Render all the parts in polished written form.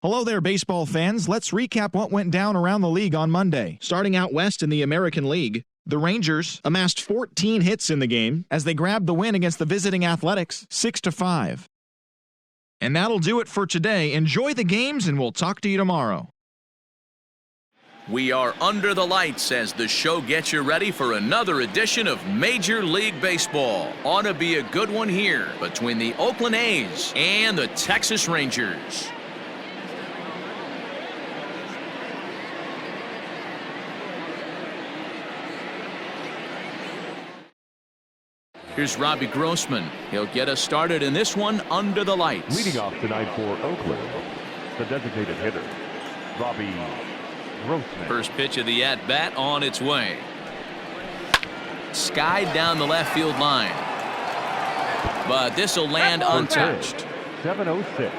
Hello there, baseball fans. Let's recap what went down around the league on Monday. Starting out west in the American League, the Rangers amassed 14 hits in the game as they grabbed the win against the visiting Athletics 6-5. And that'll do it for today. Enjoy the games, and we'll talk to you tomorrow. We are under the lights as the show gets you ready for another edition of Major League Baseball. Ought to be a good one here between the Oakland A's and the Texas Rangers. Here's Robbie Grossman. He'll get us started in this one under the lights. Leading off tonight for Oakland, the designated hitter, Robbie Grossman. First pitch of the at-bat on its way. Skied down the left field line. But this will land untouched. 7-0-6.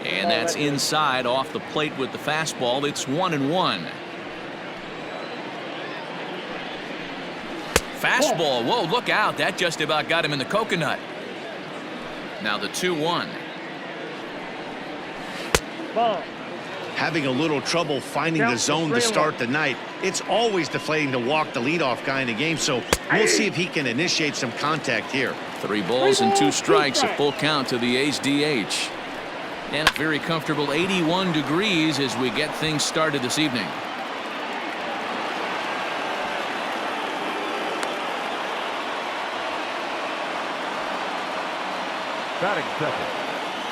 And that's inside off the plate with the fastball. It's 1-1. Fastball. Whoa, look out. That just about got him in the coconut. Now the 2-1. Having a little trouble finding the zone to start the night. It's always deflating to walk the leadoff guy in the game, so we'll see if he can initiate some contact here. 3 balls and 2 strikes, a full count to the A's DH. And a very comfortable 81 degrees as we get things started this evening. Batting second.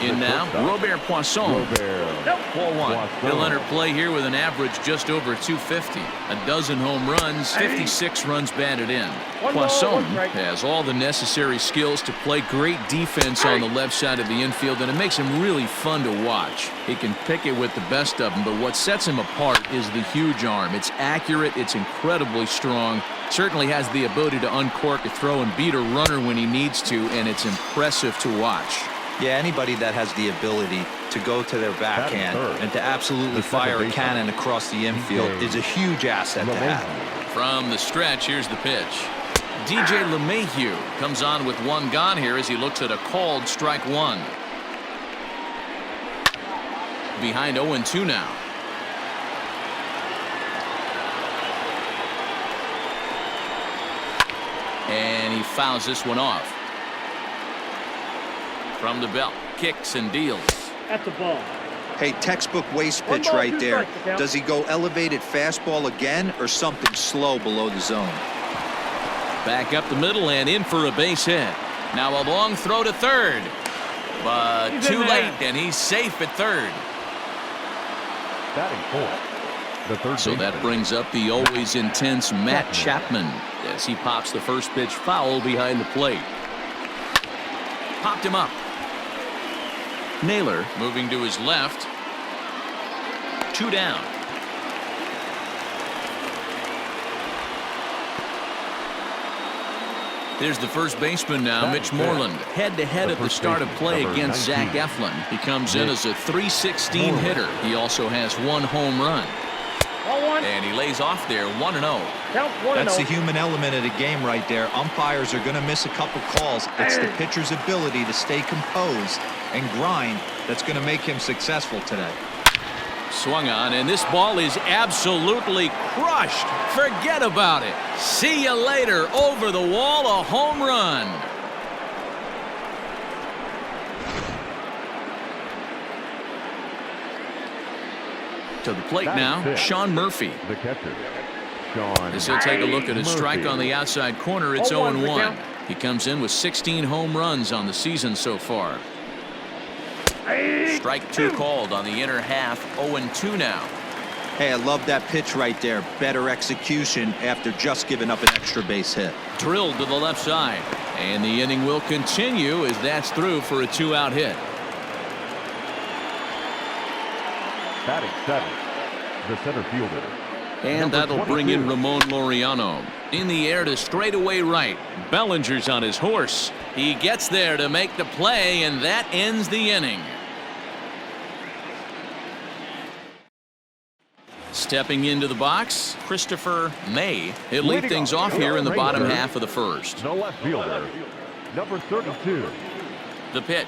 In now, Robert Poisson. Ball 1. He'll enter play here with an average just over 250. A dozen home runs, 56 runs batted in. Poisson has all the necessary skills to play great defense on the left side of the infield, and it makes him really fun to watch. He can pick it with the best of them, but what sets him apart is the huge arm. It's accurate, it's incredibly strong. Certainly has the ability to uncork a throw and beat a runner when he needs to, and it's impressive to watch. Yeah, anybody that has the ability to go to their backhand and to absolutely fire a cannon across the infield is a huge asset to have. From the stretch, here's the pitch. DJ LeMahieu comes on with 1 gone here as he looks at a called strike 1. Behind 0-2 now. And he fouls this one off. From the belt, kicks and deals. At the ball. Hey, textbook waste pitch right there. Does he go elevated fastball again or something slow below the zone? Back up the middle and in for a base hit. Now a long throw to third. But too late, and he's safe at third. Batting 4. The third so that brings up the always intense Matt Chapman as he pops the first pitch foul behind the plate. Popped him up. Naylor moving to his left. 2 down. There's the first baseman now, Mitch Moreland. Head-to-head at the start of play against Zach Eflin. He comes in as a .316 hitter. He also has 1 home run. And he lays off there 1-0. That's the human element of the game right there. Umpires are going to miss a couple calls. It's the pitcher's ability to stay composed and grind that's going to make him successful today. Swung on, and this ball is absolutely crushed. Forget about it. See you later. Over the wall, a home run. To the plate now, Sean Murphy. The catcher, Sean. As he'll take a look at a strike on the outside corner, it's 0-1. He comes in with 16 home runs on the season so far. Strike 2 called on the inner half, 0-2 now. Hey, I love that pitch right there. Better execution after just giving up an extra base hit. Drilled to the left side. And the inning will continue as that's through for a 2-out hit. Batting 7, the center fielder. And that'll bring in Ramon Laureano. In the air to straightaway right. Bellinger's on his horse. He gets there to make the play, and that ends the inning. Stepping into the box, Christopher May. He'll lead things off here in the bottom half of the first. The left fielder, Number 32. The pitch.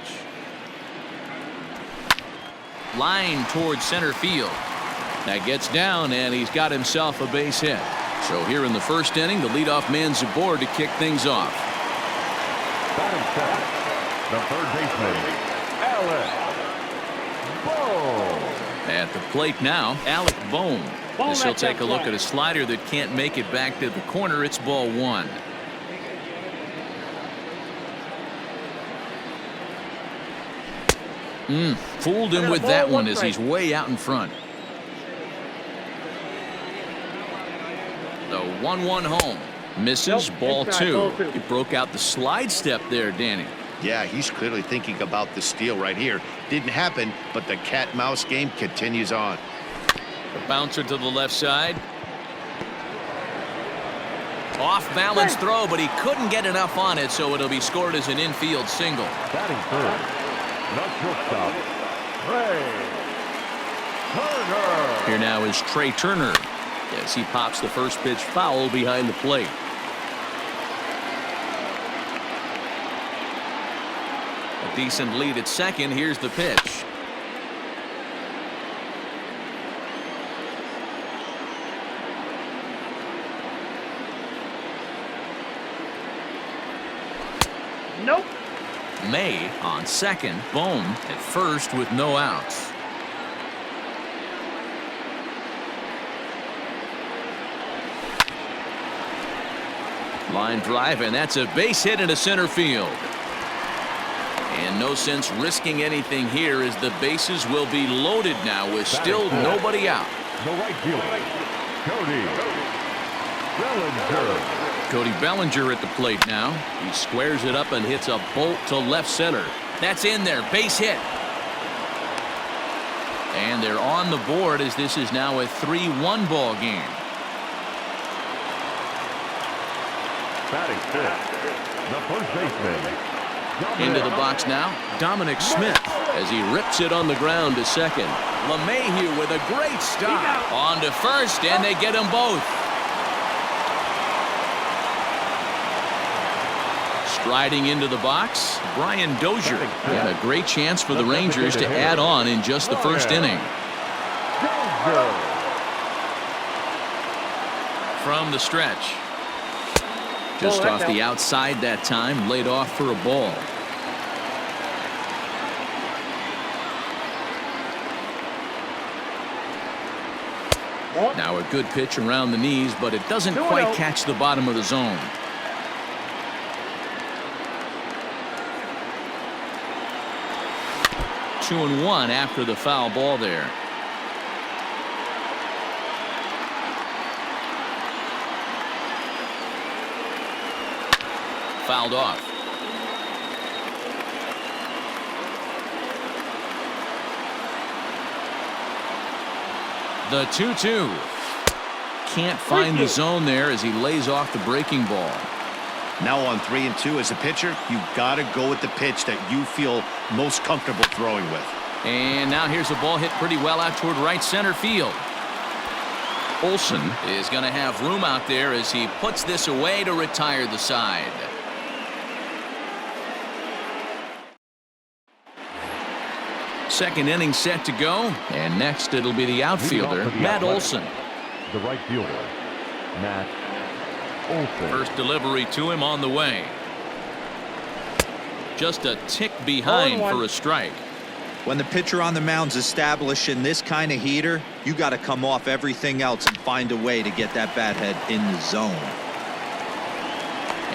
Line towards center field. That gets down, and he's got himself a base hit. So here in the first inning, the leadoff man's aboard to kick things off. Batting second, the third baseman, Alec Bohm. At the plate now, Alec Bohm. As he'll take a look at a slider that can't make it back to the corner. It's ball one. Fooled him with that one as he's way out in front. The 1-1 home. Misses, ball two. He broke out the slide step there, Danny. Yeah, he's clearly thinking about the steal right here. Didn't happen, but the cat-mouse game continues on. The bouncer to the left side. Off-balance throw, but he couldn't get enough on it, so it'll be scored as an infield single. Batting third, the shortstop, Trey Turner. Here now is Trey Turner as he pops the first pitch foul behind the plate. A decent lead at second. Here's the pitch. Nope. May on second. Bohm at first with no outs. Line drive, and that's a base hit into center field. And no sense risking anything here as the bases will be loaded now with still nobody out. The right fielder, Cody Bellinger. Cody Bellinger at the plate now. He squares it up and hits a bolt to left center. That's in there. Base hit. And they're on the board as this is now a 3-1 ball game. Batting fifth, the first baseman. Into the box now, Dominic Smith as he rips it on the ground to second. LeMahieu with a great stop. On to first, and they get them both. Striding into the box, Brian Dozier. And a great chance for the Rangers to add on in just the first inning. From the stretch. Just off the outside that time, laid off for a ball. Now a good pitch around the knees, but it doesn't quite catch the bottom of the zone. Two and one after the foul ball there. Fouled off. The 2-2. Can't find the zone there as he lays off the breaking ball. Now on 3-2 as a pitcher, you got to go with the pitch that you feel most comfortable throwing with. And now here's a ball hit pretty well out toward right center field. Olsen is going to have room out there as he puts this away to retire the side. Second inning set to go, and next it'll be the outfielder, Matt Olsen. The right fielder, Matt Olsen. First delivery to him on the way. Just a tick behind for a strike. When the pitcher on the mound's establishing this kind of heater, you got to come off everything else and find a way to get that bat head in the zone.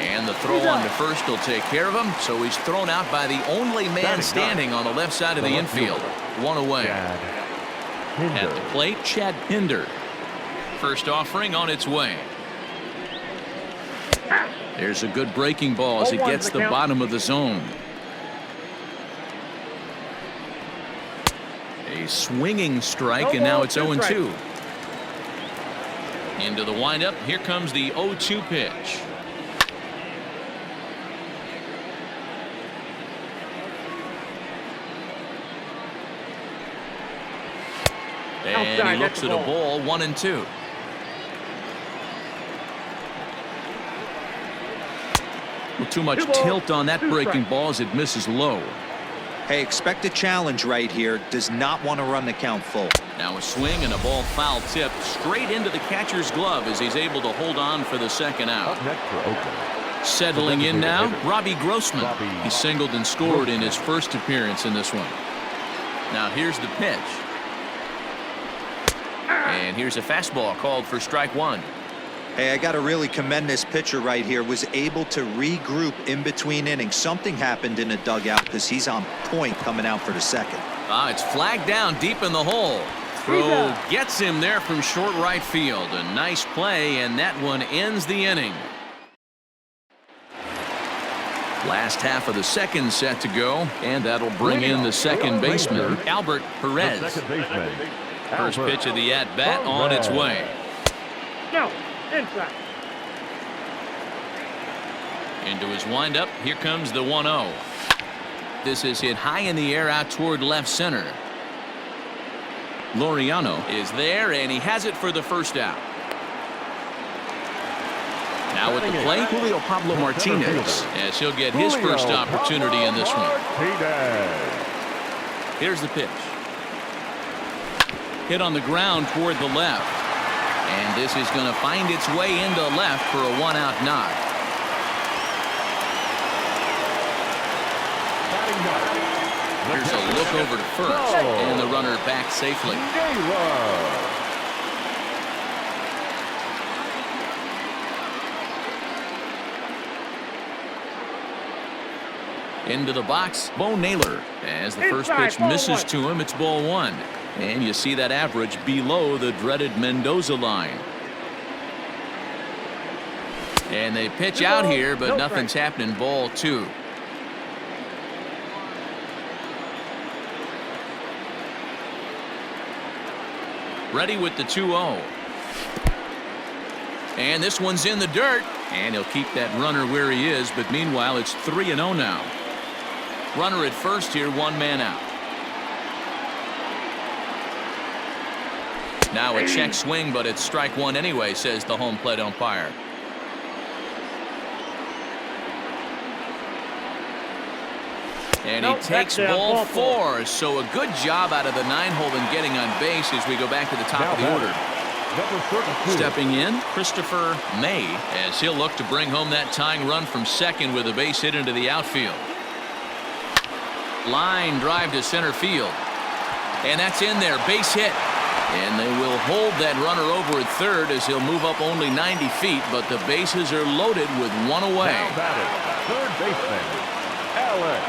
And the throw on to first will take care of him, so he's thrown out by the only man standing on the left side of the infield. One away. At the plate, Chad Pinder. First offering on its way. There's a good breaking ball as it gets the bottom of the zone. A swinging strike, and now it's 0-2. Into the windup. Here comes the 0-2 pitch. And he looks at a ball, too much tilt on that breaking ball as it misses low. Hey, expect a challenge right here. Does not want to run the count full. Now a swing and a ball foul tip straight into the catcher's glove as he's able to hold on for the second out. Up next for Oakland. Settling in now, Robbie Grossman. He singled and scored in his first appearance in this one. Now here's the pitch. And here's a fastball called for strike one. Hey, I got to really commend this pitcher right here. Was able to regroup in between innings. Something happened in the dugout because he's on point coming out for the second. It's flagged down deep in the hole. Throw gets him there from short right field. A nice play, and that one ends the inning. Last half of the second set to go, and that'll bring in the second baseman, Albert Perez. First pitch of the at-bat on its way. No, inside. Into his windup, here comes the 1-0. This is hit high in the air out toward left center. Laureano is there, and he has it for the first out. Now at the plate, Julio Pablo Martinez, as he'll get his first opportunity in this one. Here's the pitch. Hit on the ground toward the left. And this is going to find its way into left for a one-out knock. Here's a look over to first, and the runner back safely. Into the box, Bo Naylor. As the first pitch misses to him, it's ball one. And you see that average below the dreaded Mendoza line. And they pitch out here, but nothing's happening. Ball two. Ready with the 2-0. And this one's in the dirt. And he'll keep that runner where he is, but meanwhile it's 3-0 now. Runner at first here, one man out. Now a check swing, but it's strike one anyway, says the home plate umpire. And he takes ball four, so a good job out of the 9-hole in getting on base as we go back to the top of the order. Stepping in, Christopher May, as he'll look to bring home that tying run from second with a base hit into the outfield. Line drive to center field. And that's in there, base hit. And they will hold that runner over at third as he'll move up only 90 feet, but the bases are loaded with one away. Third baseman, Alec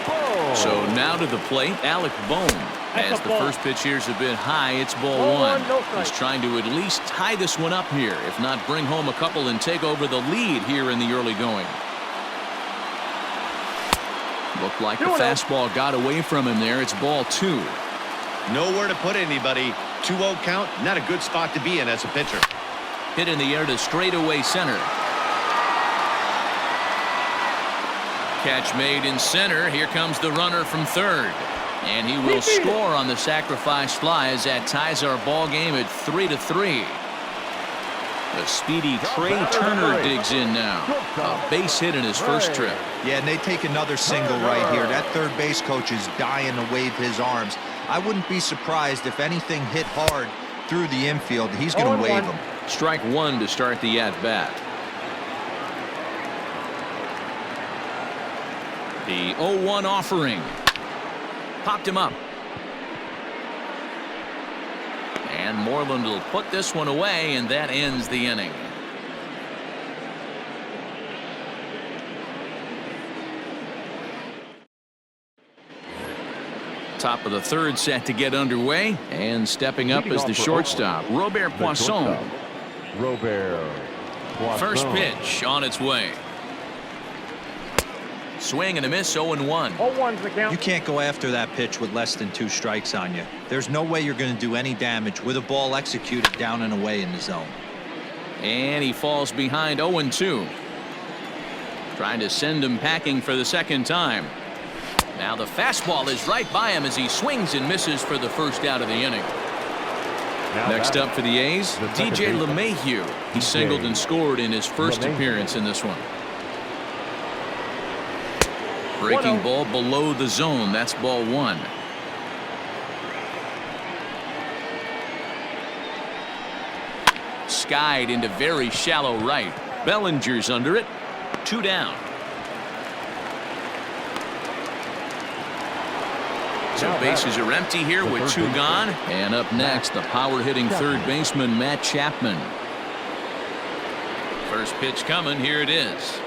Bohm. So now to the plate, Alec Bohm. As the first pitch here's a bit high, it's ball one. He's trying to at least tie this one up here, if not bring home a couple and take over the lead here in the early going. Looked like the fastball got away from him there. It's ball two. Nowhere to put anybody. 2-0 count, not a good spot to be in as a pitcher. Hit in the air to straightaway center. Catch made in center. Here comes the runner from third. And he will score on the sacrifice fly as that ties our ball game at 3-3. The speedy Trey Turner digs in now. A base hit in his first trip. Yeah, and they take another single right here. That third base coach is dying to wave his arms. I wouldn't be surprised if anything hit hard through the infield. He's going to wave them. Strike one to start the at-bat. The 0-1 offering. Popped him up. And Moreland will put this one away, and that ends the inning. Top of the third set to get underway, and stepping up is the shortstop, Robert Poisson. First pitch on its way. Swing and a miss, 0-1. 0-1's the count. You can't go after that pitch with less than 2 strikes on you. There's no way you're going to do any damage with a ball executed down and away in the zone. And he falls behind 0-2. Trying to send him packing for the second time. Now the fastball is right by him as he swings and misses for the first out of the inning. Next up for the A's, DJ LeMahieu. He singled and scored in his first appearance in this one. Breaking ball below the zone. That's ball 1. Skied into very shallow right. Bellinger's under it. 2 down. So bases are empty here with 2 gone. And up next, the power-hitting third baseman, Matt Chapman. First pitch coming. Here it is.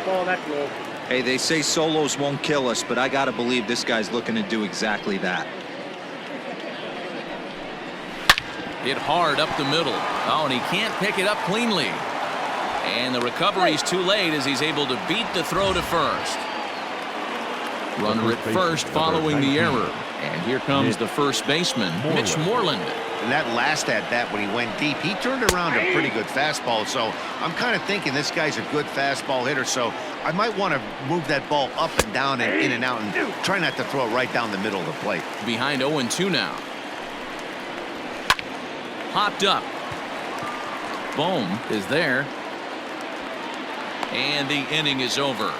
Ball, that's low. Hey, they say solos won't kill us, but I got to believe this guy's looking to do exactly that. Hit hard up the middle. Oh, and he can't pick it up cleanly. And the recovery's too late as he's able to beat the throw to first. Runner at first following the error. And here comes the first baseman, Mitch Moreland. And that last at-bat when he went deep, he turned around a pretty good fastball. So I'm kind of thinking this guy's a good fastball hitter. So I might want to move that ball up and down and in and out and try not to throw it right down the middle of the plate. Behind 0-2 now. Popped up. Bohm is there. And the inning is over.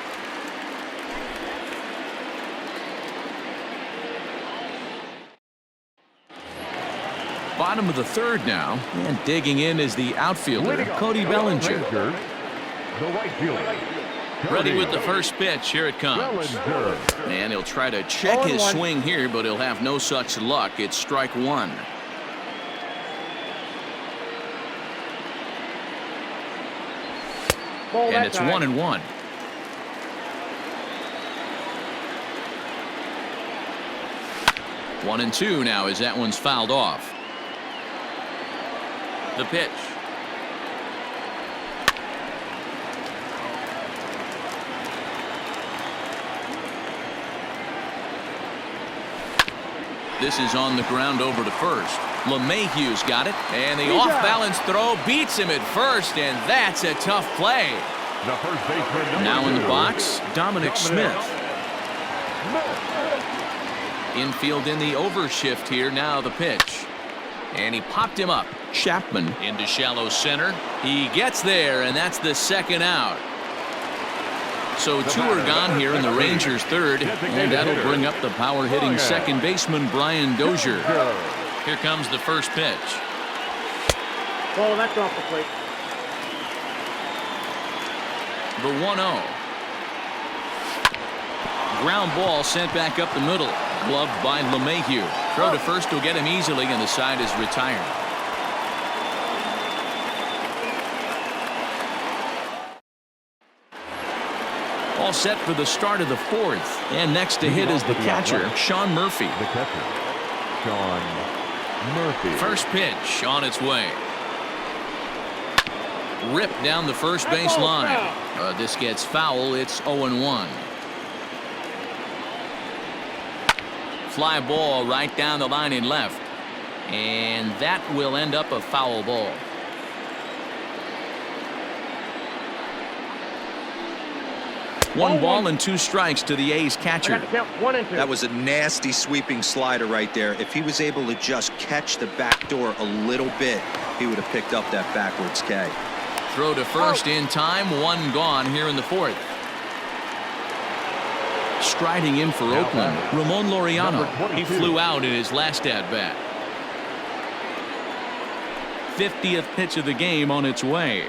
Bottom of the third now, and digging in is the outfielder, Cody Bellinger. The right fielder. Ready with the first pitch. Here it comes. And he'll try to check his swing here, but he'll have no such luck. It's strike 1. And it's 1-1. One and 2 now as that one's fouled off. The pitch. This is on the ground over to first. LeMahieu's got it, and the off-balance throw beats him at first, and that's a tough play. The first baseman Now in the box, Dominic Smith. Infield in the overshift here. Now the pitch. And he popped him up. Chapman into shallow center. He gets there, and that's the second out. So 2 are gone here in the Rangers' third, and that'll bring up the power-hitting second baseman, Brian Dozier. Here comes the first pitch. Ball, that's off the plate. The 1-0. Ground ball sent back up the middle. Gloved by LeMahieu. Throw to first will get him easily, and the side is retired. All set for the start of the fourth. And next to hit is the catcher, Sean Murphy. The catcher, Sean Murphy. First pitch on its way. Ripped down the first base line. This gets foul. It's 0-1. Fly ball right down the line in left. And that will end up a foul ball. One ball and 2 strikes to the A's catcher. That was a nasty sweeping slider right there. If he was able to just catch the back door a little bit, he would have picked up that backwards K. Throw to first in time. 1 gone here in the fourth. Striding in for Oakland, Ramon Laureano. He flew out in his last at-bat. 50th pitch of the game on its way.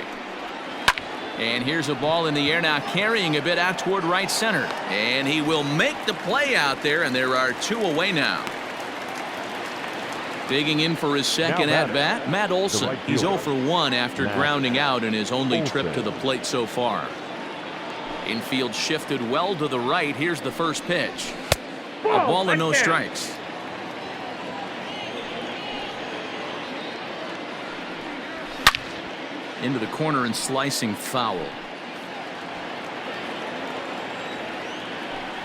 And here's a ball in the air now, carrying a bit out toward right center. And he will make the play out there, and there are 2 away now. Digging in for his second at-bat, Matt Olson. He's 0 for 1 after grounding out in his only trip to the plate so far. Infield shifted well to the right. Here's the first pitch. A ball and no strikes. Into the corner and slicing foul.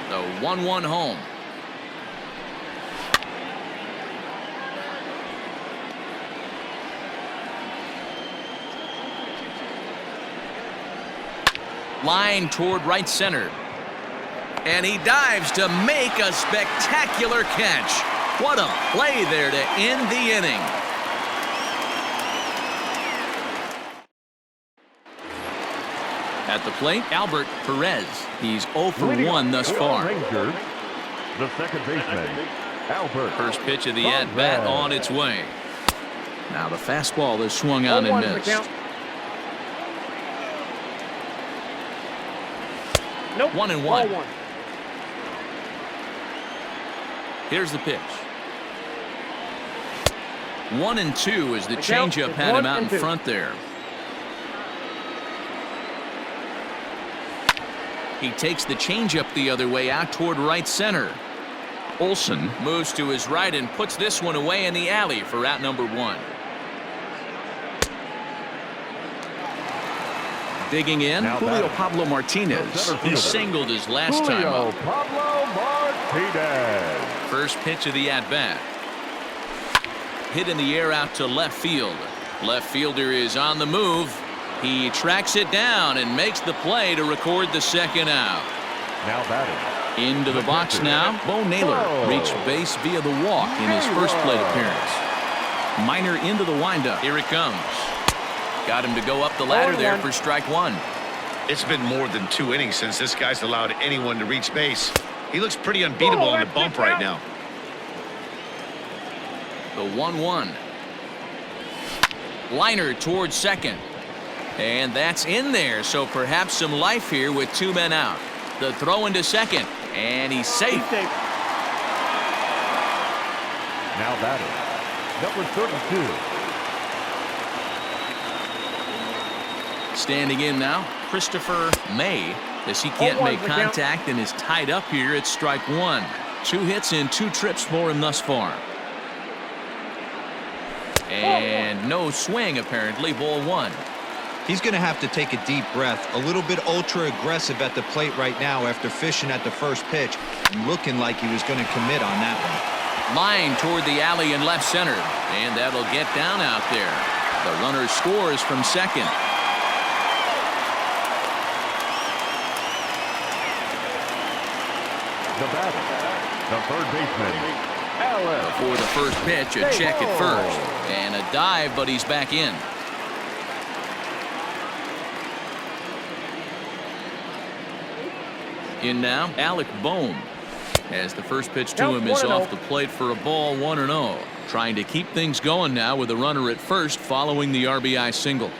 The 1-1 home. Line toward right center. And he dives to make a spectacular catch. What a play there to end the inning. At the plate, Albert Perez. He's 0 for 1 thus far. Rangers, the second baseman, Albert. First pitch of the at-bat on its way. Now the fastball is swung on and missed. Nope. 1-1. Here's the pitch. 1-2 as the changeup had him out in front there. He takes the changeup the other way out toward right center. Olsen moves to his right and puts this one away in the alley for out number 1. Digging in, Julio Pablo Martinez. He singled his last time up. Pablo Martinez. First pitch of the at-bat. Hit in the air out to left field. Left fielder is on the move. He tracks it down and makes the play to record the second out. Now batting. Into the box now. Bo Naylor reached base via the walk in his first plate appearance. Minor into the windup. Here it comes. Got him to go up the ladder there for strike 1. It's been more than 2 innings since this guy's allowed anyone to reach base. He looks pretty unbeatable on the bump right now. The 1-1. Liner towards second. And that's in there, so perhaps some life here with 2 men out. The throw into second, and he's safe. Now batting, number 32. Standing in now, Christopher May, as he can't make contact and is tied up here at strike 1. 2 hits and 2 trips for him thus far. And no swing, apparently. Ball 1. He's going to have to take a deep breath. A little bit ultra aggressive at the plate right now after fishing at the first pitch and looking like he was going to commit on that one. Line toward the alley in left center, and that'll get down out there. The runner scores from second. The batter, the third baseman, Alex. Before the first pitch, a check at first. And a dive, but he's back in. In now, Alec Bohm. As the first pitch to him is off the plate for a ball, 1-0. Trying to keep things going now with a runner at first following the RBI single.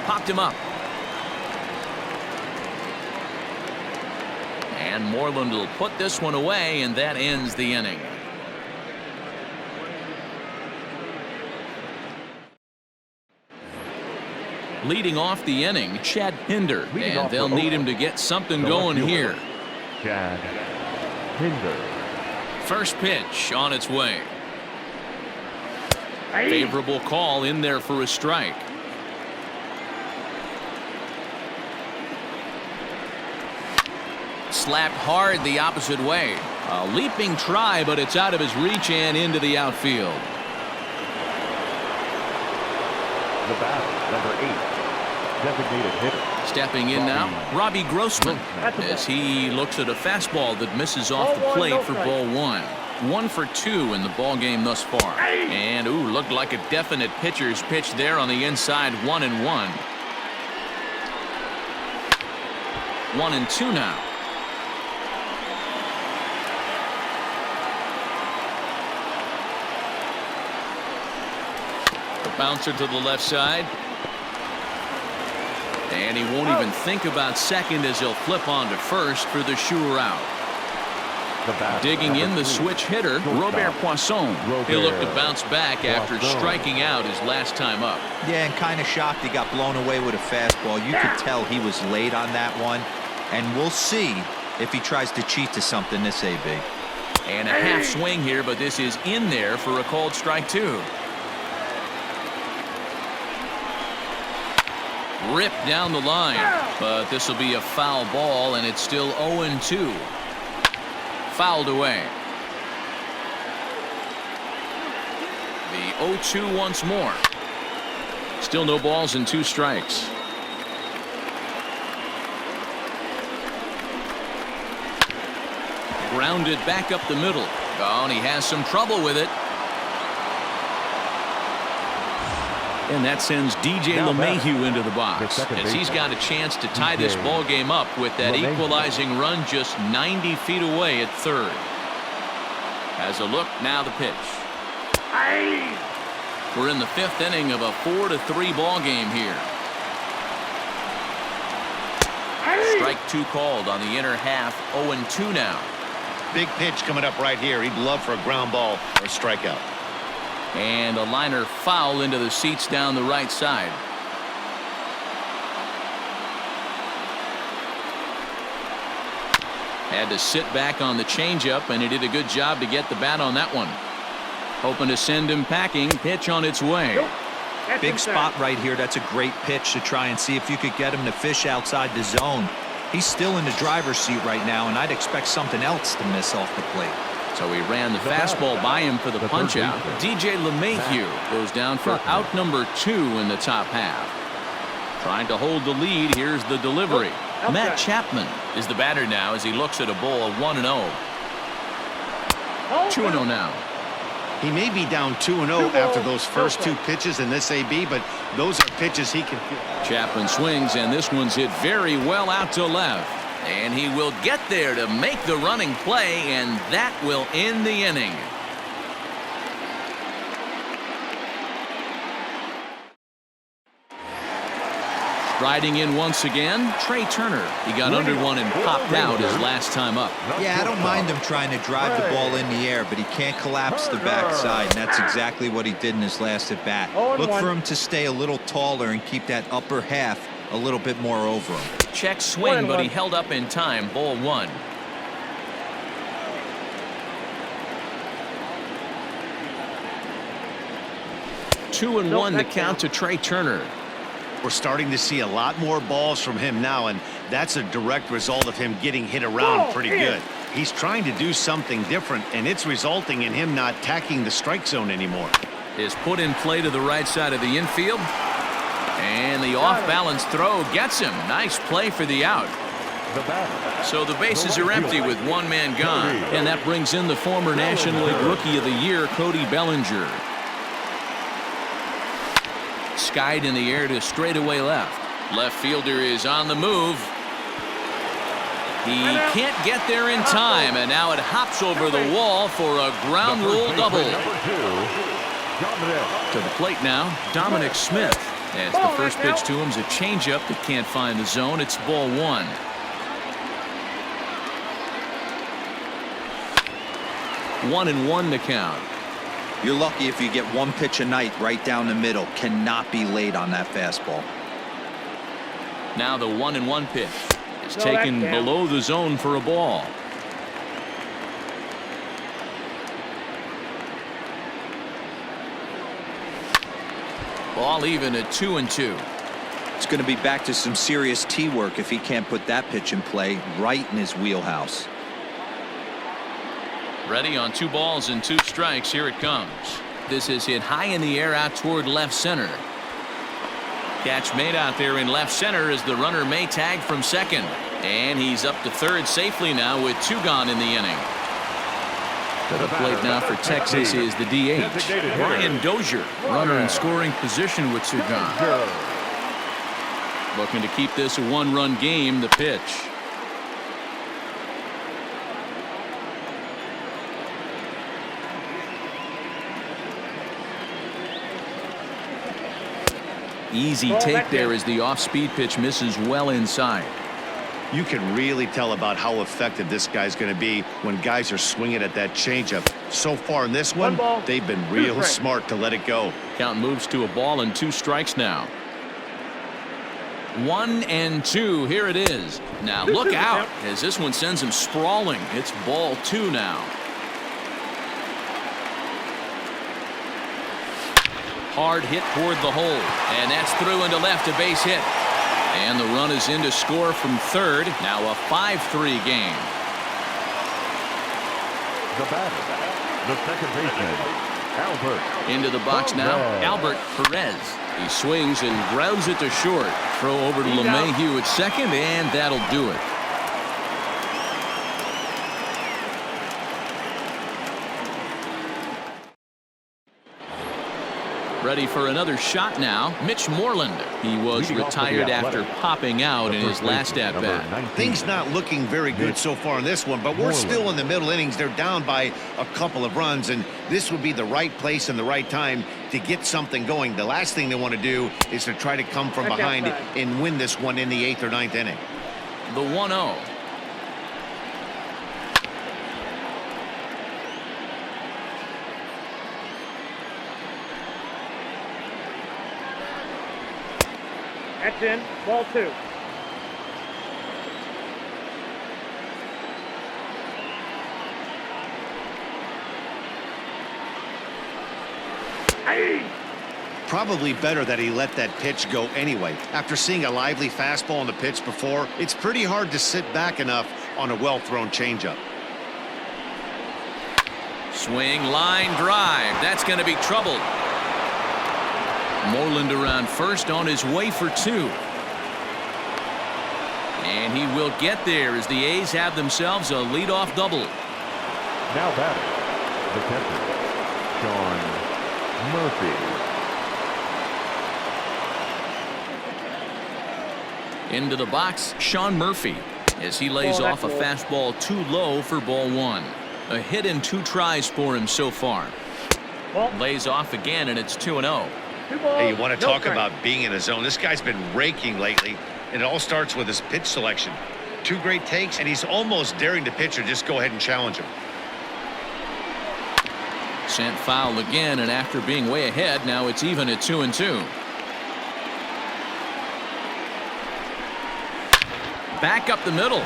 Popped him up. And Moreland will put this one away, and that ends the inning. Leading off the inning, Chad Pinder, and they'll need him to get something going here. Chad Pinder. First pitch on its way. Favorable call in there for a strike. Slapped hard the opposite way. A leaping try, but it's out of his reach and into the outfield. The batter, number 8, designated hitter. Stepping in now, Robbie Grossman, as he looks at a fastball that misses off the plate for ball 1. 1 for 2 in the ball game thus far. And looked like a definite pitcher's pitch there on the inside. 1-1. 1-2 now. The bouncer to the left side. And he won't even think about second as he'll flip on to first for the sure out. Digging in the switch hitter, Robert Poisson. He'll look to bounce back after striking out his last time up. Yeah, and kind of shocked he got blown away with a fastball. You could tell he was late on that one. And we'll see if he tries to cheat to something this AB. And a half swing here, but this is in there for a called strike 2. Ripped down the line, but this will be a foul ball, and it's still 0-2. Fouled away. The 0-2 once more. Still no balls and 2 strikes. Grounded back up the middle. Oh, and he has some trouble with it. And that sends DJ Now LeMahieu into the box the second as he's got a chance to tie this DJ ball game up with that LeMahieu. equalizing run just 90 feet away at third. Has a look, now the pitch. We're in the 5th inning of a 4-3 ball game here. Strike 2 called on the inner half. 0-2 now. Big pitch coming up right here. He'd love for a ground ball or a strikeout. And a liner foul into the seats down the right side. Had to sit back on the changeup, and he did a good job to get the bat on that one. Hoping to send him packing. Pitch on its way. Big spot right here. That's a great pitch to try and see if you could get him to fish outside the zone. He's still in the driver's seat right now, and I'd expect something else to miss off the plate. So he ran the fastball by him for the punch out. DJ LeMahieu goes down for out number 2 in the top half. Trying to hold the lead. Here's the delivery. Matt Chapman is the batter now as he looks at a ball of 1-0. 2-0 now. He may be down 2-0 after those first 2 pitches in this AB, but those are pitches he can feel. Chapman swings, and this one's hit very well out to left. And he will get there to make the running play, and that will end the inning. Striding in once again, Trey Turner. He got under one and popped out his last time up. Yeah, I don't mind him trying to drive the ball in the air, but he can't collapse the backside, and that's exactly what he did in his last at bat. Look for him to stay a little taller and keep that upper half a little bit more over him. Check swing, but he held up in time. Ball 1. Two and one to count to Trey Turner. We're starting to see a lot more balls from him now, and that's a direct result of him getting hit around pretty good. He's trying to do something different, and it's resulting in him not tacking the strike zone anymore. Is put in play to the right side of the infield. And the off-balance throw gets him. Nice play for the out. So the bases are empty with one man gone. And that brings in the former National League Rookie of the Year, Cody Bellinger. Skied in the air to straightaway left. Left fielder is on the move. He can't get there in time, and now it hops over the wall for a ground rule double. To the plate now, Dominic Smith. As the first pitch to him is a changeup that can't find the zone. It's ball 1. One and one to count. You're lucky if you get one pitch a night right down the middle. Cannot be late on that fastball. Now the 1-1 pitch is taken below the zone for a ball. Ball even at 2-2. It's going to be back to some serious tee work if he can't put that pitch in play right in his wheelhouse. Ready on 2 balls and 2 strikes. Here it comes. This is hit high in the air out toward left center. Catch made out there in left center as the runner may tag from second. And he's up to third safely now with 2 gone in the inning. To the plate now for Texas is the DH, Brian Dozier. Runner in scoring position with 2 gone. Looking to keep this a 1-run game. The pitch. Easy take there as the off-speed pitch misses well inside. You can really tell about how effective this guy's going to be when guys are swinging at that changeup. So far in this one, they've been real smart to let it go. Count moves to a ball and 2 strikes now. 1-2. Here it is. Now look out as this one sends him sprawling. It's ball 2 now. Hard hit toward the hole, and that's through into left, a base hit. And the run is in to score from third. Now a 5-3 game. The batter, the second baseman, Albert. Into the box now, Albert Perez. He swings and grounds it to short. Throw over to LeMahieu at second, and that'll do it. Ready for another shot now. Mitch Moreland. He was retired after popping out in his last at-bat. Things not looking very good so far in this one, but we're still in the middle innings. They're down by a couple of runs, and this would be the right place and the right time to get something going. The last thing they want to do is to try to come from behind and win this one in the 8th or 9th inning. The 1-0. That's in. Ball 2. Probably better that he let that pitch go anyway. After seeing a lively fastball on the pitch before, it's pretty hard to sit back enough on a well-thrown changeup. Swing, line drive. That's going to be trouble. Moreland around first on his way for 2. And he will get there as the A's have themselves a leadoff double. Now batting, the catcher, Sean Murphy. Into the box, Sean Murphy, as he lays off a fastball too low for ball 1. A hit in 2 tries for him so far. Lays off again, and it's 2-0. Hey, you want to talk about being in a zone? This guy's been raking lately, and it all starts with his pitch selection. 2 great takes, and he's almost daring the pitcher just go ahead and challenge him. Sent foul again, and after being way ahead, now it's even at 2-2. Back up the middle,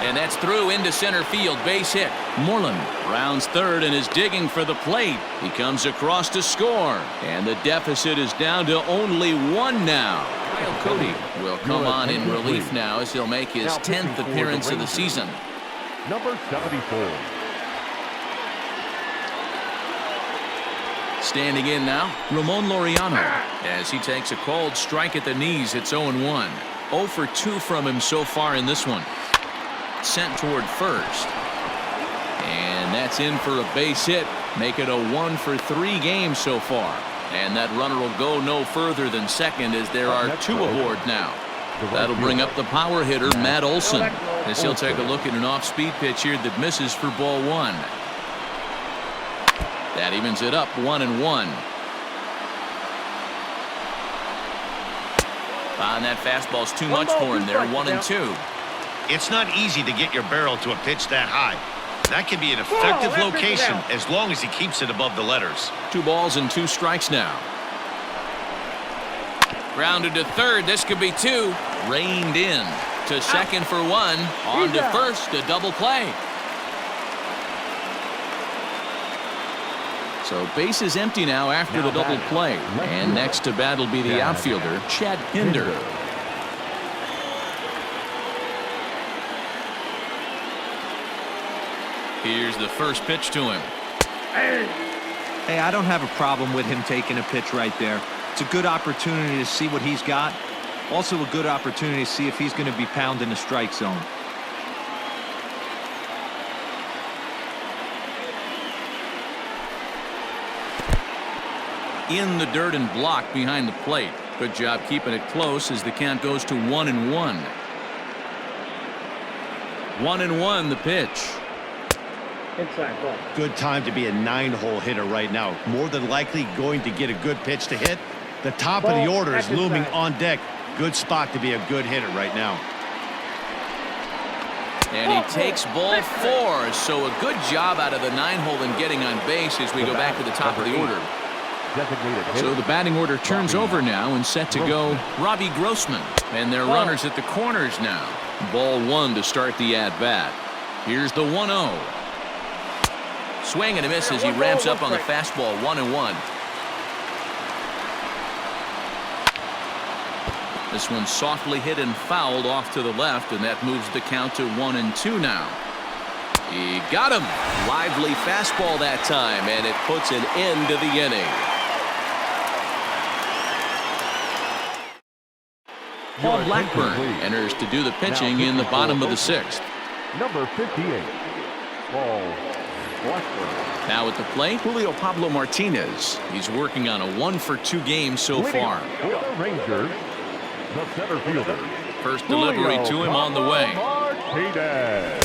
and that's through into center field. Base hit. Moreland rounds third and is digging for the plate. He comes across to score, and the deficit is down to only 1 now. Kyle Cody will come on in relief now as he'll make his 10th appearance of the season. Number 74. Standing in now, Ramon Laureano, as he takes a cold strike at the knees. It's 0-1. 0 for 2 from him so far in this one. Sent toward first. And that's in for a base hit. Make it a 1 for 3 games so far. And that runner will go no further than second as there are 2 aboard now. That'll bring up the power hitter, Matt Olson, as he'll take a look at an off-speed pitch here that misses for ball 1. That evens it up 1-1. And that fastball's too much for him there. 1-2. It's not easy to get your barrel to a pitch that high. That can be an effective location as long as he keeps it above the letters. 2 balls and 2 strikes now. Grounded to third. This could be 2. Reined in to second for 1. On to first. A double play. So base is empty now after the double play. And next to bat will be the outfielder, Chad Pinder. Here's the first pitch to him. Hey, I don't have a problem with him taking a pitch right there. It's a good opportunity to see what he's got. Also a good opportunity to see if he's going to be pounding the strike zone. In the dirt and blocked behind the plate. Good job keeping it close as the count goes to 1-1. 1-1 the pitch. Inside ball. Good time to be a 9-hole hitter right now. More than likely going to get a good pitch to hit. The top of the order is looming on deck. Good spot to be a good hitter right now. And he takes ball 4. So a good job out of the 9-hole and getting on base as we go back to the top of the order. So the batting order turns over now and set to go Robbie Grossman. And their runners at the corners now. Ball 1 to start the at-bat. Here's the 1-0. Swing and a miss as he ramps up on the fastball. 1-1. This one softly hit and fouled off to the left, and that moves the count to 1-2 now. He got him. Lively fastball that time, and it puts an end to the inning. Paul Blackburn enters to do the pitching in the bottom of the 6th. Number 58, Paul Blackburn. Now at the plate, Julio Pablo Martinez. He's working on a 1-for-2 game so far. For the Rangers, the center fielder. First delivery to him on the way. Martinez.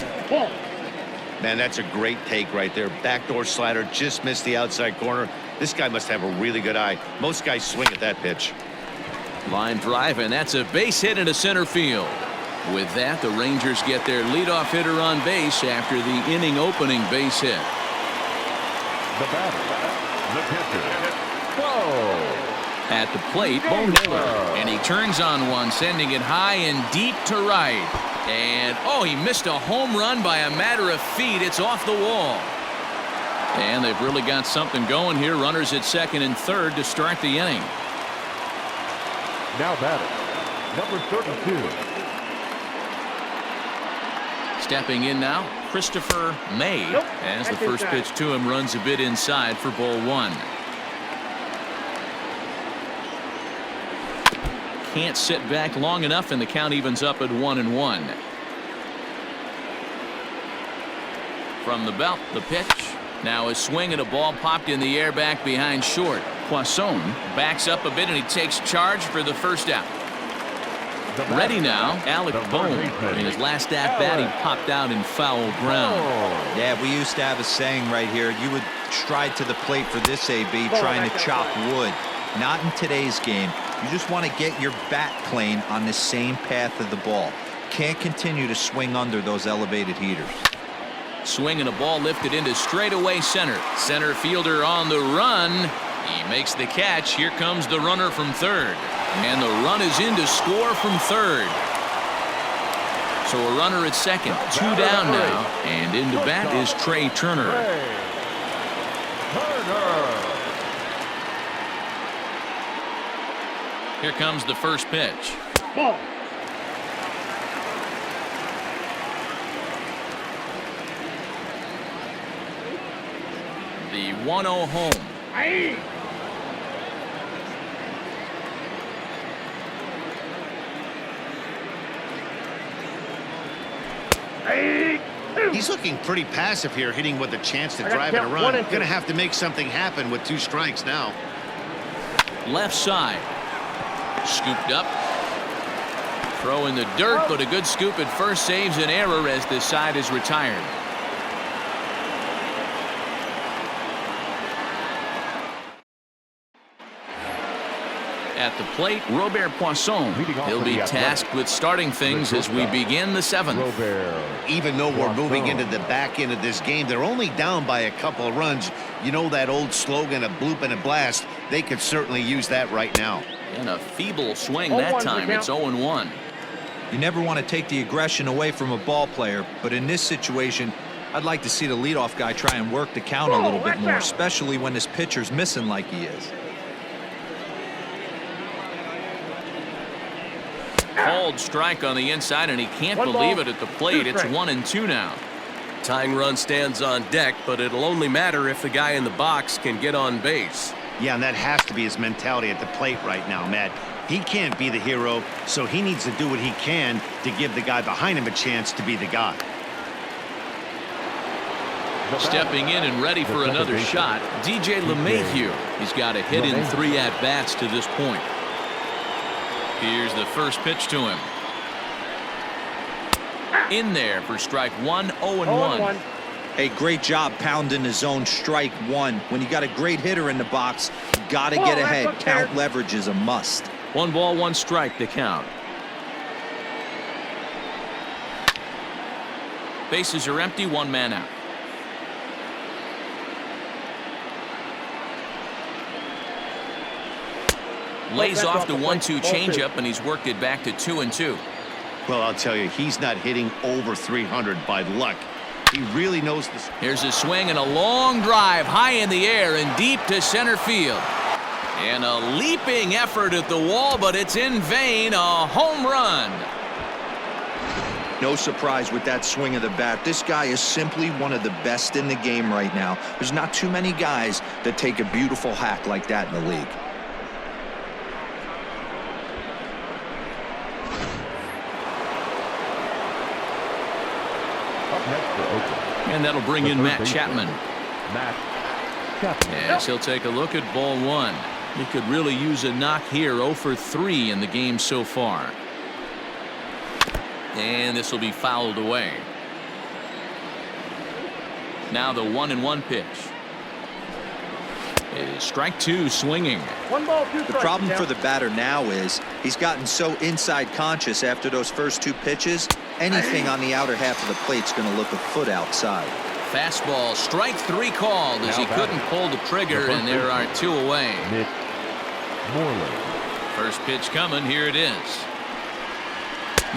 Man, that's a great take right there. Backdoor slider, just missed the outside corner. This guy must have a really good eye. Most guys swing at that pitch. Line drive, and that's a base hit into center field. With that, the Rangers get their leadoff hitter on base after the inning opening base hit. The batter, the pitcher, Bo. At the plate, Bo Miller, and he turns on one, sending it high and deep to right. And, oh, he missed a home run by a matter of feet. It's off the wall. And they've really got something going here. Runners at second and third to start the inning. Now batter, number 32. Stepping in now, Christopher May, as the first pitch to him runs a bit inside for ball one. Can't sit back long enough, and the count evens up at 1-1. From the belt, the pitch. Now a swing and a ball popped in the air back behind short. Poisson backs up a bit, and he takes charge for the first out. Ready now, Alec Bohm. In his last at-bat, he popped out in foul ground. Yeah, we used to have a saying right here. You would stride to the plate for this AB, trying to chop wood. Not in today's game. You just want to get your bat plane on the same path of the ball. Can't continue to swing under those elevated heaters. Swing and a ball lifted into straightaway center. Center fielder on the run. He makes the catch. Here comes the runner from third. And the run is in to score from third. So a runner at second. 2 down now. And into bat is Trey Turner. Here comes the first pitch. Ball. The 1-0 home. Aye. He's looking pretty passive here, hitting with a chance to drive and count run. 1 and 2. Gonna have to make something happen with 2 strikes now. Left side. Scooped up. Throw in the dirt, but a good scoop at first saves an error as this side is retired. At the plate, Robert Poisson. He'll be tasked with starting things as we begin the 7th. Even though we're moving into the back end of this game, they're only down by a couple of runs. You know that old slogan, a bloop and a blast. They could certainly use that right now. And a feeble swing that time. It's 0-1. You never want to take the aggression away from a ball player, but in this situation, I'd like to see the leadoff guy try and work the count a little bit more, especially when this pitcher's missing like he is. Called strike on the inside, and he can't believe it at the plate. It's 1-2 now. Tying run stands on deck, but it'll only matter if the guy in the box can get on base. Yeah, and that has to be his mentality at the plate right now, Matt. He can't be the hero, so he needs to do what he can to give the guy behind him a chance to be the guy. Stepping in and ready for another shot, DJ LeMahieu. He's got a hit in 3 at-bats to this point. Here's the first pitch to him. In there for strike 1, 0-1. Hey, great job pounding the zone strike 1. When you got a great hitter in the box, you got to get ahead. Count leverage is a must. 1 ball, 1 strike to count. Bases are empty, 1 man out. Lays off the 1-2 changeup, and he's worked it back to 2-2. Well, I'll tell you, he's not hitting over 300 by luck. He really knows this. Here's a swing and a long drive high in the air and deep to center field. And a leaping effort at the wall, but it's in vain. A home run. No surprise with that swing of the bat. This guy is simply one of the best in the game right now. There's not too many guys that take a beautiful hack like that in the league. Up next for Oakland, And that'll bring in Matt Chapman. As he'll take a look at ball one. He could really use a knock here. 0 for 3 in the game so far. And this will be fouled away. Now the 1-1 pitch. Is strike 2 swinging. 1 ball, 2 strikes. The problem for the batter now is he's gotten so inside conscious after those first 2 pitches. Anything on the outer half of the plate's going to look a foot outside. Fastball, strike 3 called as he couldn't pull the trigger, and there are 2 away. First pitch coming, here it is.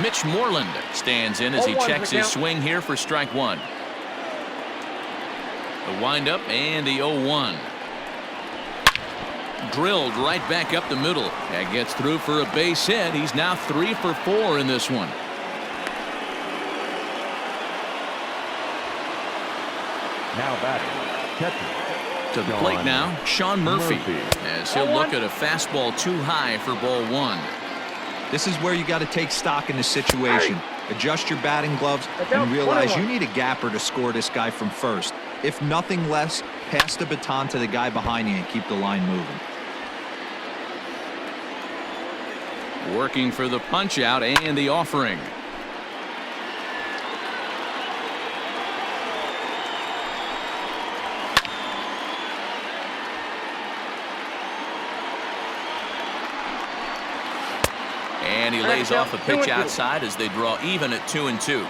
Mitch Moreland stands in as he checks his swing here for strike 1. The windup and the 0-1. Drilled right back up the middle. That gets through for a base hit. He's now 3 for 4 in this one. Now batting, catcher. To the plate now, Sean Murphy. As he'll look at a fastball too high for ball 1. This is where you got to take stock in the situation. Adjust your batting gloves and realize you need a gapper to score this guy from first. If nothing less, pass the baton to the guy behind you and keep the line moving. Working for the punch out and the offering. And he lays off a pitch outside as they draw even at 2-2.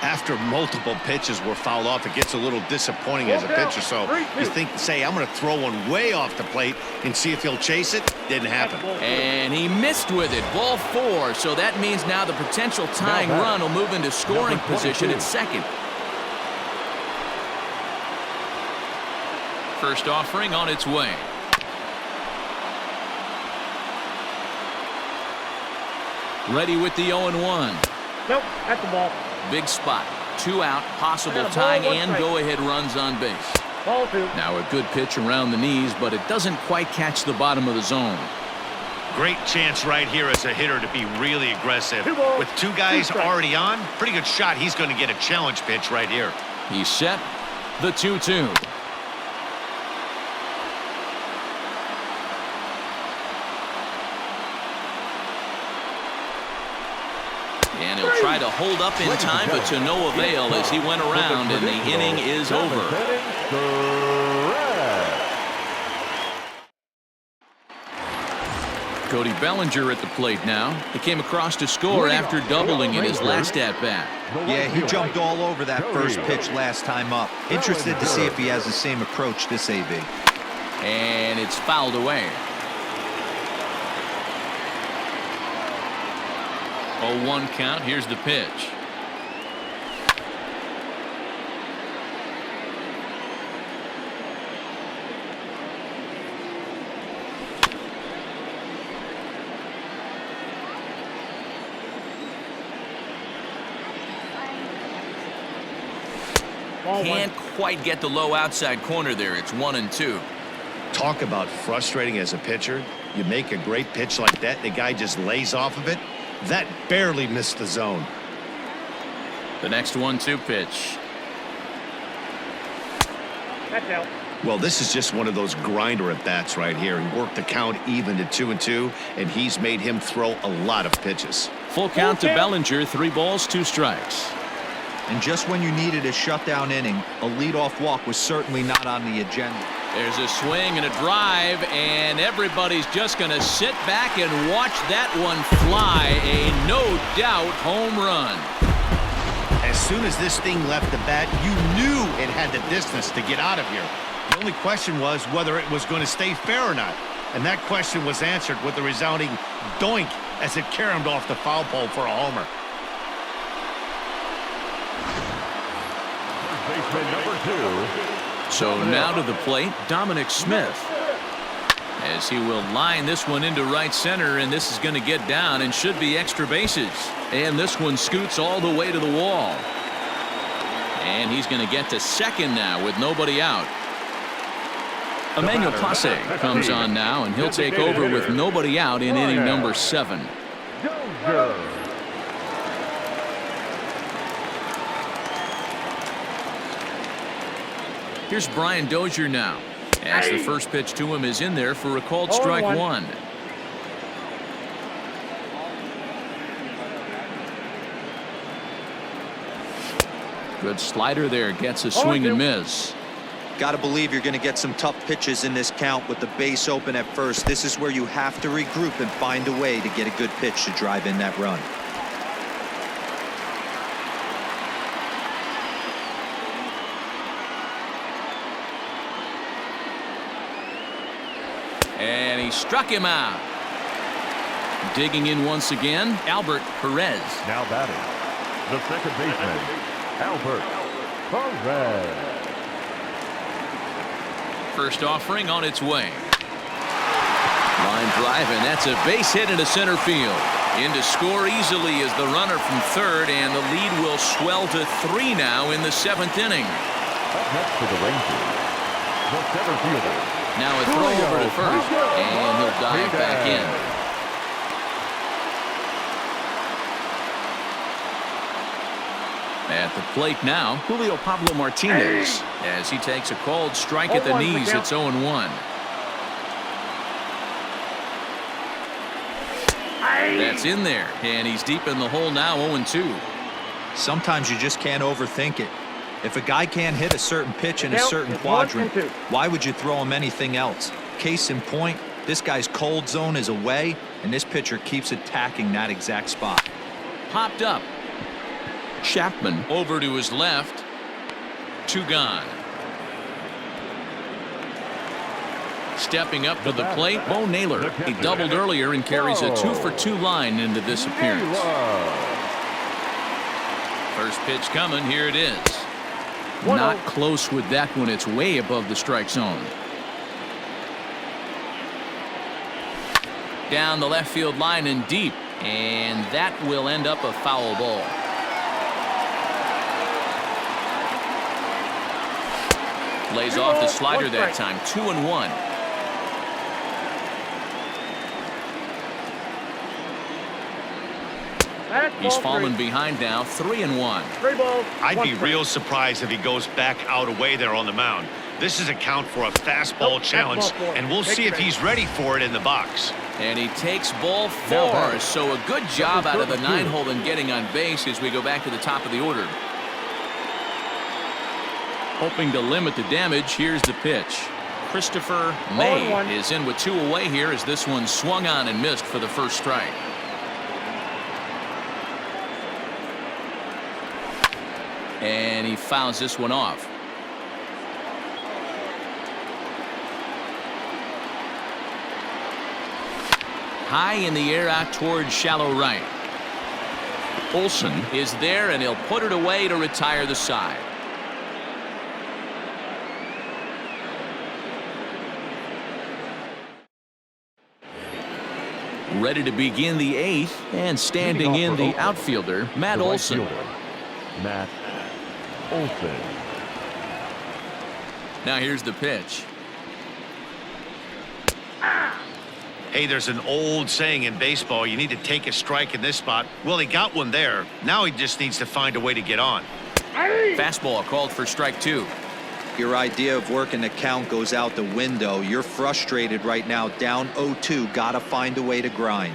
After multiple pitches were fouled off, it gets a little disappointing as a pitcher. So you think, say, I'm going to throw one way off the plate and see if he'll chase it. Didn't happen. And he missed with it. Ball 4. So that means now the potential tying run will move into scoring position at second. First offering on its way. Ready with the 0-1. Nope, that's the ball. Big spot. 2 out. Possible tying and go-ahead runs on base. Ball 2. Now a good pitch around the knees, but it doesn't quite catch the bottom of the zone. Great chance right here as a hitter to be really aggressive. With 2 guys already on, pretty good shot. He's going to get a challenge pitch right here. He's set. The 2-2. And he'll try to hold up in time, but to no avail as he went around, and the inning is over. Cody Bellinger at the plate now. He came across to score after doubling in his last at-bat. Yeah, he jumped all over that first pitch last time up. Interested to see if he has the same approach this AB. And it's fouled away. 0-1 count. Here's the pitch. Can't quite get the low outside corner there. It's 1-2. Talk about frustrating as a pitcher. You make a great pitch like that, the guy just lays off of it. That barely missed the zone. The next 1-2 pitch. That's out. Well, this is just one of those grinder at bats right here. He worked the count even to 2-2, and he's made him throw a lot of pitches. Full count to Bellinger. 3 balls, 2 strikes. And just when you needed a shutdown inning, a leadoff walk was certainly not on the agenda. There's a swing and a drive, and everybody's just going to sit back and watch that one fly. A no-doubt home run. As soon as this thing left the bat, you knew it had the distance to get out of here. The only question was whether it was going to stay fair or not. And that question was answered with a resounding doink as it caromed off the foul pole for a homer. Baseman number 2. So now to the plate, Dominic Smith. As he will line this one into right center, and this is going to get down and should be extra bases. And this one scoots all the way to the wall. And he's going to get to second now with nobody out. Emmanuel Passe comes on now, and he'll take over with nobody out in inning number 7. Here's Brian Dozier now, as the first pitch to him is in there for a called strike one. Good slider there, gets a swing and miss. Got to believe you're going to get some tough pitches in this count with the base open at first. This is where you have to regroup and find a way to get a good pitch to drive in that run. And he struck him out. Digging in once again, Albert Perez. Now batting, the second baseman, Albert Perez. First offering on its way. Line drive, and that's a base hit into center field. In to score easily is the runner from third, and the lead will swell to 3 now in the 7th inning. Up next for the Rangers, the center fielder. Now a throw over to first, and he'll dive back in. At the plate now, Julio Pablo Martinez, as he takes a called strike at the knees. It's 0-1. That's in there, and he's deep in the hole now, 0-2. Sometimes you just can't overthink it. If a guy can't hit a certain pitch in a certain quadrant, why would you throw him anything else? Case in point, this guy's cold zone is away, and this pitcher keeps attacking that exact spot. Popped up. Chapman over to his left. 2 gone. Stepping up to the plate, Bo Naylor. He doubled earlier and carries a 2-for-2 line into this appearance. First pitch coming. Here it is. Not close with that one. It's way above the strike zone. Down the left field line and deep, and that will end up a foul ball. Lays off the slider that time. 2-1. He's fallen behind now. 3-1. I'd be real surprised if he goes back out away there on the mound. This is a count for a fastball challenge, and we'll see if he's ready for it in the box. And he takes ball 4. So a good job out of the 9-hole in getting on base as we go back to the top of the order. Hoping to limit the damage. Here's the pitch. Christopher May is in with 2 away here as this one swung on and missed for the first strike. And he fouls this one off. High in the air out towards shallow right. Olsen is there, and he'll put it away to retire the side. Ready to begin the 8th, and standing in the outfielder, Matt Olsen. Matt Olsen. Now here's the pitch. Hey, there's an old saying in baseball, you need to take a strike in this spot. Well, he got one there. Now he just needs to find a way to get on. Fastball called for strike 2. Your idea of working the count goes out the window. You're frustrated right now, down 0-2. Gotta find a way to grind.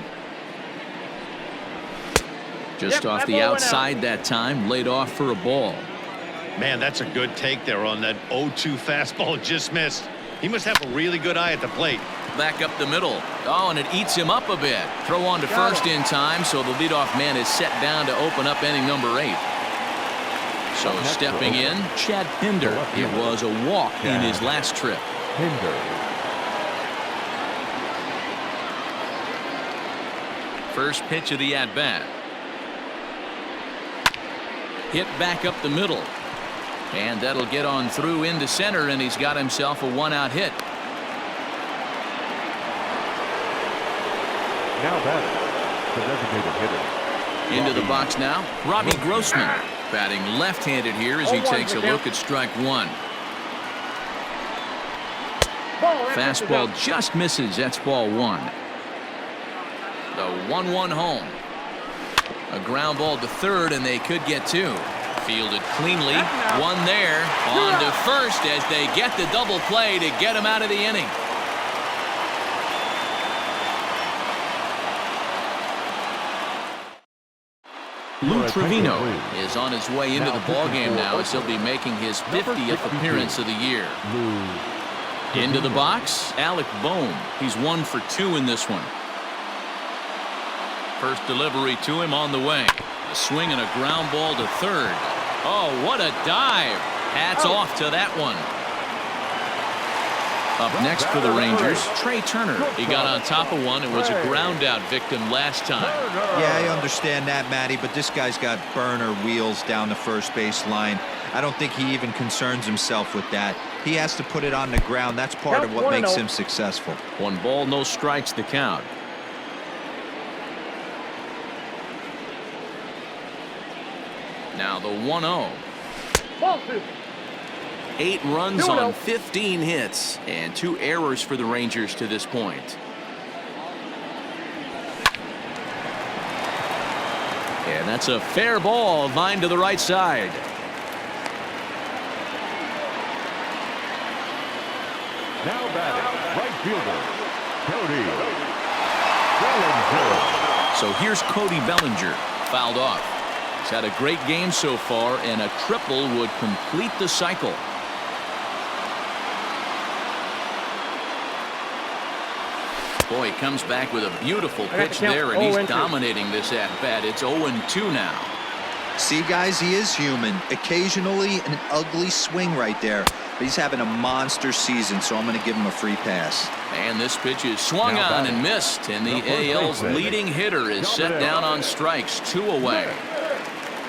Just off the outside that time, laid off for a ball. Man, that's a good take there on that 0-2 fastball just missed. He must have a really good eye at the plate. Back up the middle. Oh, and it eats him up a bit. Throw on to first in time, so the leadoff man is set down to open up inning number 8. So stepping in, Chad Pinder. It was a walk in his last trip. Pinder. First pitch of the at-bat. Hit back up the middle. And that'll get on through into center, and he's got himself a 1-out hit. Now batting, the designated hitter. Into the box now, Robbie Grossman. Batting left-handed here as he takes a look at strike 1. Fastball just misses. That's ball 1. The 1-1 home. A ground ball to third, and they could get 2. Fielded cleanly. One there. On to first as they get the double play to get him out of the inning. Lou Trevino is on his way into the ballgame now as he'll be making his 50th appearance of the year. Into the box, Alec Bohm. He's 1 for 2 in this one. First delivery to him on the way. A swing and a ground ball to third. Oh, what a dive. Hats off to that one. Up next for the Rangers, Trey Turner. He got on top of one and was a ground out victim last time. Yeah, I understand that, Matty, but this guy's got burner wheels down the first base line. I don't think he even concerns himself with that. He has to put it on the ground. That's part of what makes him successful. 1 ball, no strikes the count. Now the 1-0. 8 runs on 15 hits and 2 errors for the Rangers to this point. And that's a fair ball, line to the right side. Now batting, right fielder, Cody Bellinger. So here's Cody Bellinger, fouled off. He's had a great game so far, and a triple would complete the cycle. Boy, he comes back with a beautiful pitch there, and he's dominating this at-bat. It's 0-2 now. See, guys, he is human. Occasionally an ugly swing right there, but he's having a monster season, so I'm going to give him a free pass. And this pitch is swung on and missed, and the AL's leading hitter is set down on strikes, 2 away.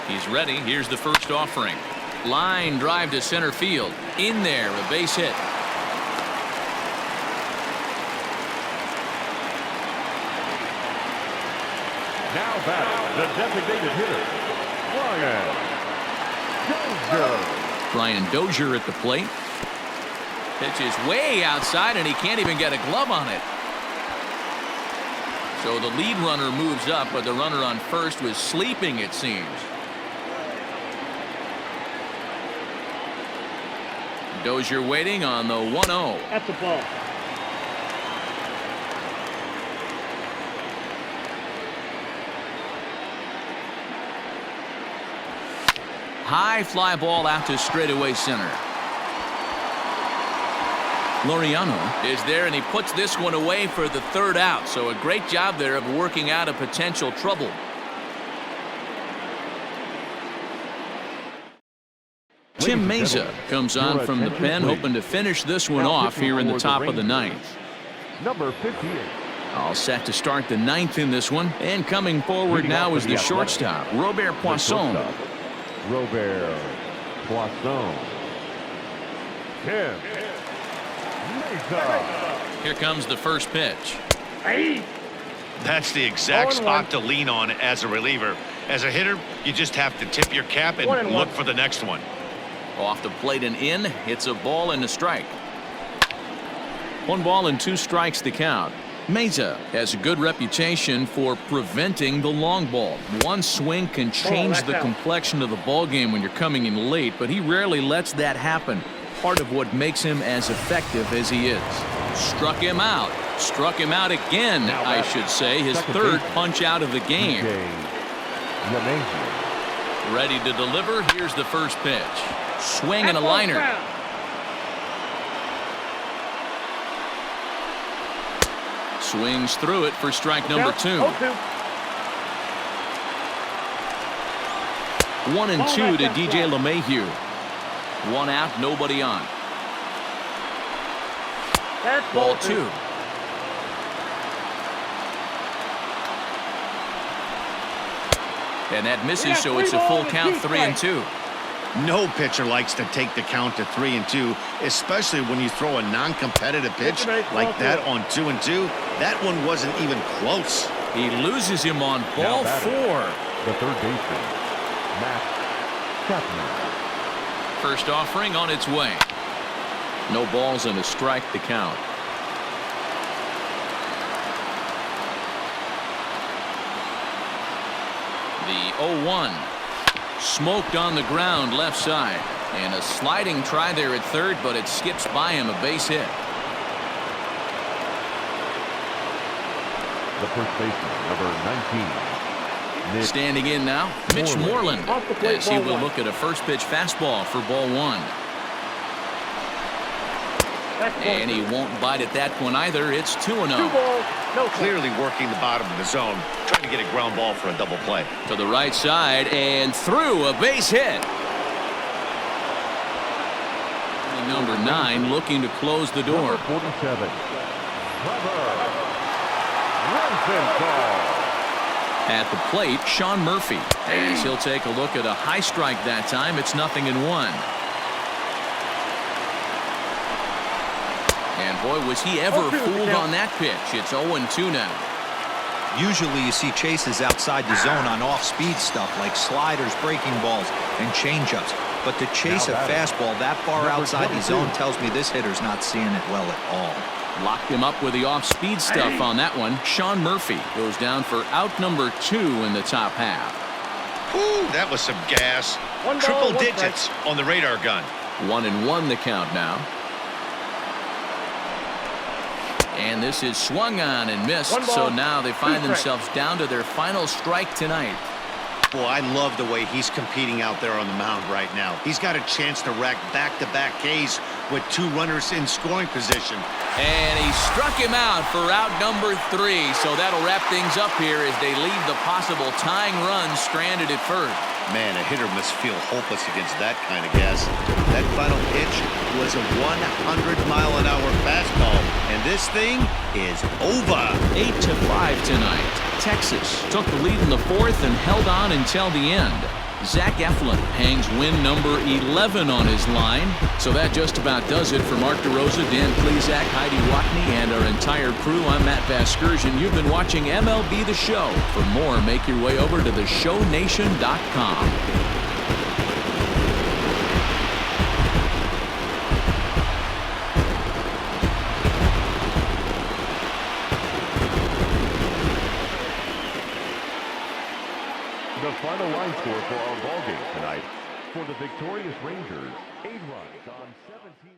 He's ready. Here's the first offering. Line drive to center field. In there, a base hit. Now batting, the designated hitter, Brian Dozier at the plate. Pitch is way outside, and he can't even get a glove on it. So the lead runner moves up, but the runner on first was sleeping, it seems. Dozier waiting on the 1-0. That's a ball. High fly ball out to straightaway center. Laureano is there, and he puts this one away for the 3rd out. So a great job there of working out a potential trouble. Tim Meza comes on from the pen, hoping to finish this one off here in the top of the 9th. Number 58. All set to start the 9th in this one. And coming forward now is the shortstop, Robert Poisson. Robert Poisson. Tim Meza. Here comes the first pitch. That's the exact spot to lean on as a reliever. As a hitter, you just have to tip your cap and look for the next one. Off the plate and in. It's a ball and a strike. 1 ball and 2 strikes the count. Meza has a good reputation for preventing the long ball. One swing can change the complexion of the ball game when you're coming in late, but he rarely lets that happen. Part of what makes him as effective as he is. Struck him out. Struck him out again, I should say. His 3rd punch out of the game. Ready to deliver. Here's the first pitch. Swing and a liner. Swings through it for strike number 2. 1-2 to DJ LeMahieu. 1 out, nobody on. Ball 2. And that misses, so it's a full count, 3-2. No pitcher likes to take the count to 3-2, especially when you throw a non-competitive pitch like that on 2-2. That one wasn't even close. He loses him on ball 4. The 3rd baseman, Matt Chapman. First offering on its way. No balls and a strike to count. The 0-1. Smoked on the ground left side. And a sliding try there at third, but it skips by him, a base hit. The first baseman, number 19. Standing in now, Mitch Moreland, as he will look at a first pitch fastball for ball one. And he won't bite at that one either. It's 2-0. Clearly working the bottom of the zone, trying to get a ground ball for a double play. To the right side and through, a base hit. Number 9 looking to close the door. Number 47. Rosenthal. At the plate, Sean Murphy, as he'll take a look at a high strike that time. It's 0-1. And boy, was he ever fooled on that pitch. It's 0-2 now. Usually you see chases outside the zone on off-speed stuff like sliders, breaking balls, and changeups. But to chase a fastball that far outside the zone tells me this hitter's not seeing it well at all. Locked him up with the off-speed stuff on that one. Sean Murphy goes down for out number 2 in the top half. Ooh, that was some gas. Triple digits on the radar gun. 1-1 the count now. And this is swung on and missed, so now they find themselves down to their final strike tonight. Well, I love the way he's competing out there on the mound right now. He's got a chance to rack back-to-back Ks with 2 runners in scoring position. And he struck him out for out number 3, so that'll wrap things up here as they leave the possible tying run stranded at first. Man, a hitter must feel hopeless against that kind of gas. That final pitch was a 100-mile-an-hour fastball, and this thing is over. 8-5 tonight. Texas took the lead in the 4th and held on until the end. Zach Eflin hangs win number 11 on his line. So that just about does it for Mark DeRosa, Dan Plesac, Heidi Watney, and our entire crew. I'm Matt Vasgersian. You've been watching MLB The Show. For more, make your way over to theshownation.com. The final line score for our ballgame tonight for the victorious Rangers, 8 runs on 17.